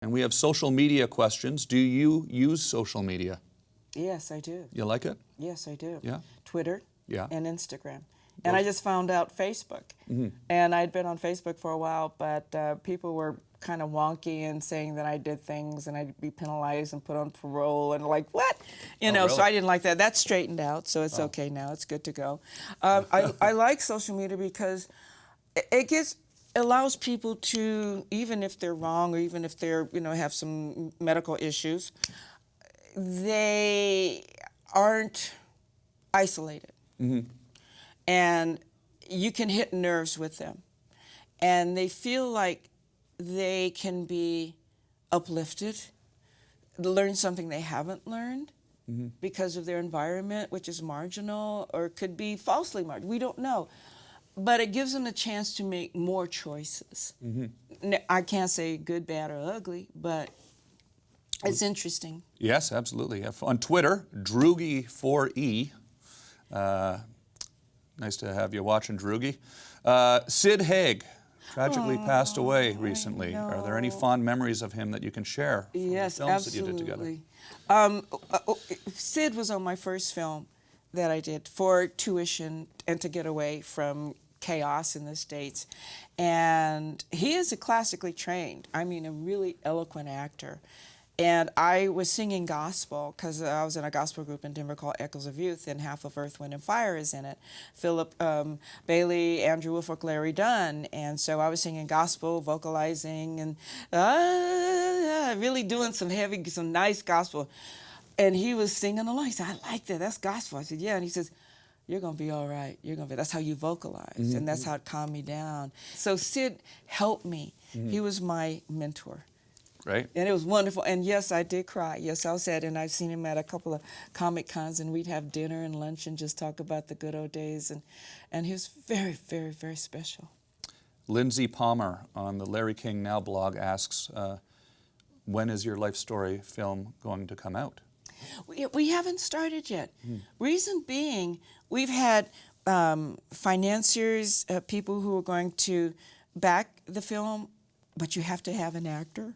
And we have social media questions. Do you use social media? Yes, I do. You like it? Yes, I do. Yeah? Twitter Yeah. and Instagram. And I just found out Facebook. And I'd been on Facebook for a while, but people were kind of wonky and saying that I did things and I'd be penalized and put on parole and like, what? You know, really? so I didn't like that. That's straightened out, so it's okay now. It's good to go. I like social media because it allows people to, even if they're wrong or even if they're, have some medical issues, they aren't isolated. And you can hit nerves with them. And they feel like they can be uplifted, learn something they haven't learned because of their environment, which is marginal or could be falsely marginal. We don't know. But it gives them a chance to make more choices. I can't say good, bad, or ugly, but it's interesting. Yes, absolutely. On Twitter, Droogie4E. Nice to have you watching, Droogie. Sid Haig tragically passed away recently. Are there any fond memories of him that you can share from Yes, the films absolutely. that you did together? Sid was on my first film that I did for tuition and to get away from chaos in the States. And he is a classically trained, a really eloquent actor. And I was singing gospel because I was in a gospel group in Denver called Echoes of Youth, and half of Earth, Wind, and Fire is in it. Philip Bailey, Andrew Woolfolk, Larry Dunn. And so I was singing gospel, vocalizing, and really doing some nice gospel. And he was singing along. He said, I like that. That's gospel. I said, yeah. And he says, you're going to be all right. That's how you vocalize. And that's how it calmed me down. So Sid helped me. He was my mentor. Right. And it was wonderful. And yes, I did cry. Yes, I was sad. And I've seen him at a couple of Comic Cons, and we'd have dinner and lunch and just talk about the good old days. And he was very, very, very special. Lindsay Palmer on the Larry King Now blog asks, when is your life story film going to come out? We haven't started yet. Reason being, we've had financiers, people who are going to back the film, but you have to have an actor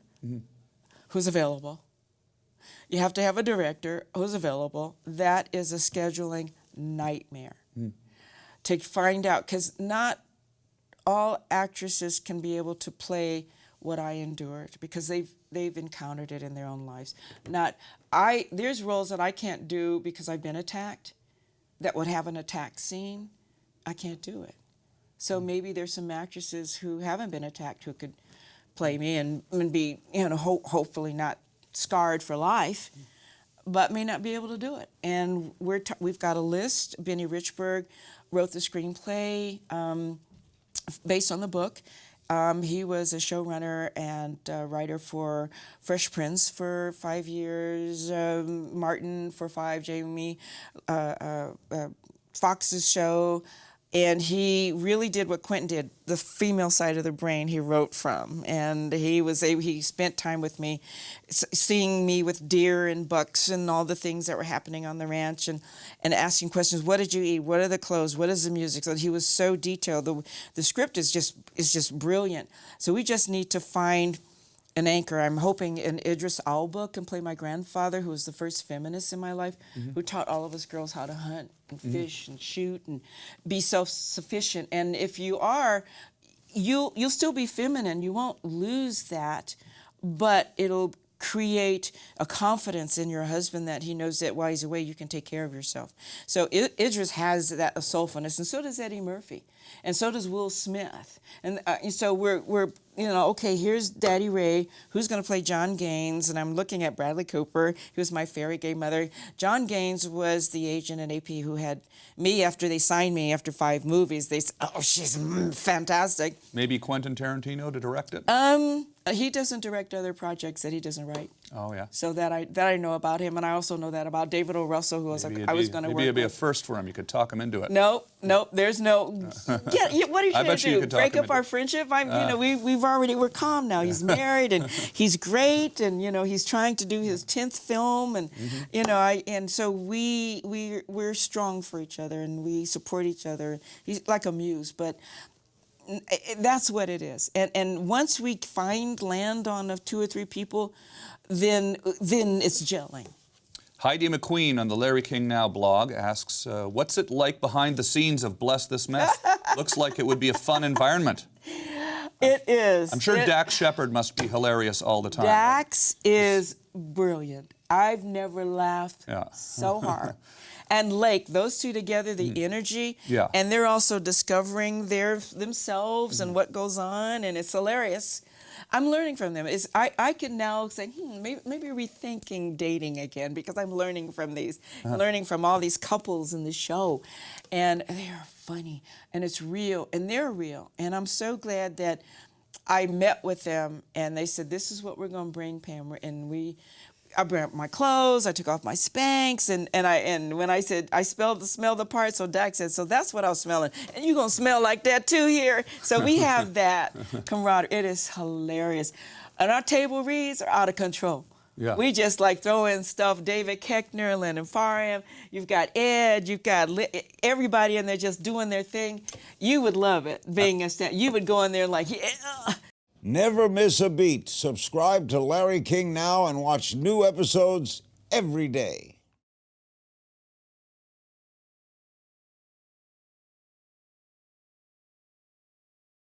who's available. You have to have a director who's available. That is a scheduling nightmare to find out, because not all actresses can be able to play what I endured because they've encountered it in their own lives. There's roles that I can't do because I've been attacked, that would have an attack scene. I can't do it. So maybe there's some actresses who haven't been attacked who could play me and be, hopefully not scarred for life, but may not be able to do it. And we've got a list. Benny Richburg wrote the screenplay based on the book. He was a showrunner and writer for Fresh Prince for 5 years, Martin for 5, Jamie Foxx's show. And he really did what Quentin did, the female side of the brain he wrote from. And he spent time with me, seeing me with deer and bucks and all the things that were happening on the ranch, and asking questions. What did you eat? What are the clothes? What is the music? So he was so detailed. The script is just brilliant. So we just need to find an anchor. I'm hoping an Idris Elba can play my grandfather, who was the first feminist in my life, who taught all of us girls how to hunt and fish and shoot and be self-sufficient. And if you are, you'll still be feminine. You won't lose that, but it'll create a confidence in your husband that he knows that while he's away, you can take care of yourself. So Idris has that soulfulness, and so does Eddie Murphy, and so does Will Smith. And so we're okay, here's Daddy Ray, who's going to play John Gaines, and I'm looking at Bradley Cooper, who was my fairy gay mother. John Gaines was the agent at AP who had me after they signed me after 5 movies. They said, oh, she's fantastic. Maybe Quentin Tarantino to direct it? He doesn't direct other projects that he doesn't write. Oh, yeah. So that I know about him, and I also know that about David O. Russell, who I was going to work with. Maybe it'd be a first for him. You could talk him into it. Nope, there's no. What are you trying to do? Break up our friendship? We're calm now. He's married, and he's great, and he's trying to do his 10th film, and and so we're strong for each other, and we support each other. He's like a muse, but That's what it is. And once we land on 2 or 3 people, then it's gelling. Heidi McQueen on the Larry King Now blog asks, what's it like behind the scenes of Bless This Mess? Looks like it would be a fun environment. It is. I'm sure Dax Shepard must be hilarious all the time. Dax is brilliant. I've never laughed so hard. And Lake, those two together, the energy, and they're also discovering themselves and what goes on, and it's hilarious. I'm learning from them. I can now say, maybe rethinking dating again, because I'm learning from learning from all these couples in the show. And they are funny, and it's real, and they're real. And I'm so glad that I met with them, and they said, this is what we're going to bring, Pam. And I brought my clothes, I took off my Spanx, and when I said, I smelled the part, so Dax said, so that's what I was smelling. And you're going to smell like that too here. So we have that camaraderie. It is hilarious. And our table reads are out of control. Yeah. We just like throw in stuff, David Koechner, Lennon Farham, you've got Ed, you've got everybody in there just doing their thing. You would love it, being you would go in there like, yeah. Never miss a beat. Subscribe to Larry King Now and watch new episodes every day.